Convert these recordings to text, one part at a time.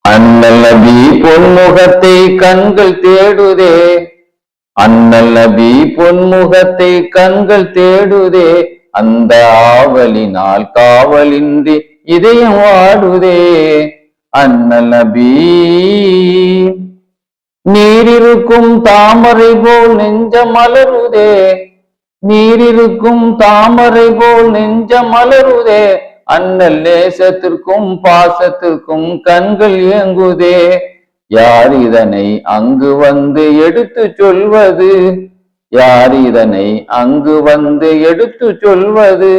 அண்ணல் நபி பொன்முகத்தை கண்கள் தேடுதே. அண்ணல் நபி பொன்முகத்தை கண்கள் தேடுதே. அந்த ஆவலினால் காவலின்றி இதயம் வாடுதே. அண்ணல் நபி நீரிருக்கும் தாமரை போல் நெஞ்ச மலருதே. நீரிருக்கும் தாமரை போல் நெஞ்ச மலருதே. அண்ணல் நேசத்திற்கும் பாசத்திற்கும் கண்கள் ஏங்குதே. யார் இதனை அங்கு வந்து எடுத்து சொல்வது? யார் இதனை அங்கு வந்து எடுத்து சொல்வது?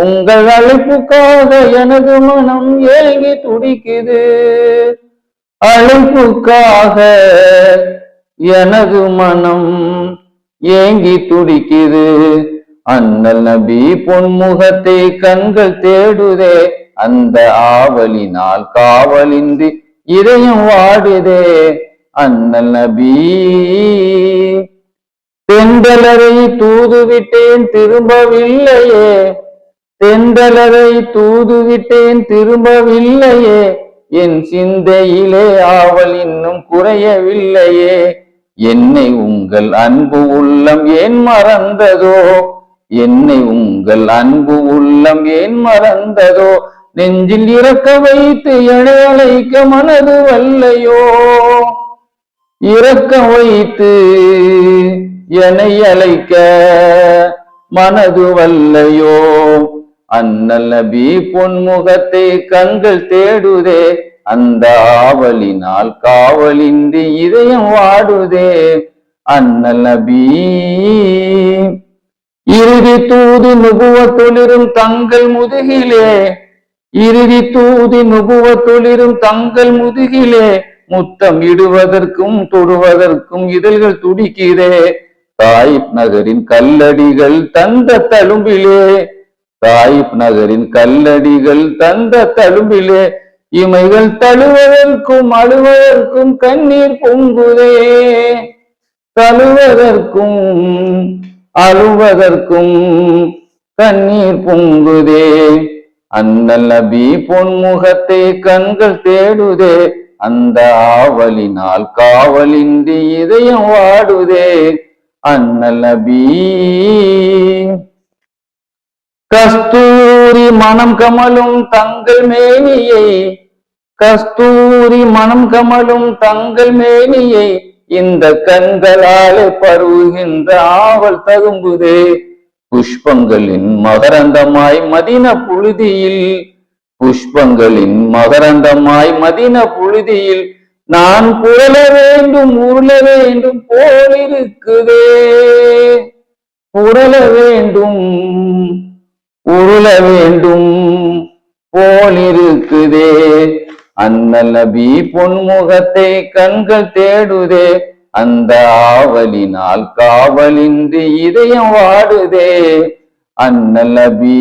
உங்கள் அழைப்புக்காக எனது மனம் ஏங்கி துடிக்குது. அழைப்புக்காக எனது மனம் ஏங்கி துடிக்குது. அண்ணல் நபி பொன்முகத்தை கண்கள் தேடுதே. அந்த ஆவலினால் காவலின்றி இதயம் வாடுதே. அண்ணல் நபி தென்றலரை தூதுவிட்டேன் திரும்பவில்லையே. தென்றலரை தூதுவிட்டேன் திரும்பவில்லையே. என் சிந்தையிலே ஆவல் இன்னும் குறையவில்லையே. என்னை உங்கள் அன்பு உள்ளம் ஏன் மறந்ததோ? என்னை உங்கள் அன்பு உள்ளம் ஏன் மறந்ததோ? நெஞ்சில் இறக்க வைத்து எனை அழைக்க மனது வல்லையோ? இறக்க வைத்து எனை அழைக்க மனது வல்லையோ? அண்ணல் நபி பொன்முகத்தை கண்கள் தேடுதே. அந்த ஆவலினால் காவலின்றி இதயம் வாடுதே. அண்ணல் நபி இறுதி தூது நுபுவத்தொளிரும் தங்கள் முதுகிலே. இறுதி தூது நுபுவத்தொளிரும் தங்கள் முதுகிலே. முத்தம் இடுவதற்கும் தொடுவதற்கும் இதழ்கள் துடிக்கிறே. தாயிப் நகரின் கல்லடிகள் தந்த தழும்பிலே. தாயிப் நகரின் கல்லடிகள் தந்த தழும்பிலே. இமைகள் தழுவதற்கும் அழுவதற்கும் கண்ணீர் பொங்குதே. தழுவதற்கும் அழுவதற்கும் கண்ணீர் பொங்குதே. அண்ணல் நபி பொன்முகத்தை கண்கள் தேடுதே. அந்த ஆவலினால் காவலின்றி இதயம் வாடுதே. அண்ணல் நபி கஸ்தூரி மனம் கமலும் தங்கள் மேனியை. கஸ்தூரி மனம் கமலும் தங்கள் மேனியை. இந்த கண்களாலே பருவுகின்ற ஆவல் ததும்புதே. புஷ்பங்களின் மகரந்தமாய் மதின புழுதியில். புஷ்பங்களின் மகரந்தமாய் மதின புழுதியில். நான் புரள வேண்டும் உருள வேண்டும் போலிருக்குதே. புரள வேண்டும் உருள வேண்டும் போலிருக்குதே. அண்ணல் நபி பொன்முகத்தை கண்கள் தேடுதே. அந்த ஆவலினால் காவலின்றி இதயம் வாடுதே. அண்ணல் நபி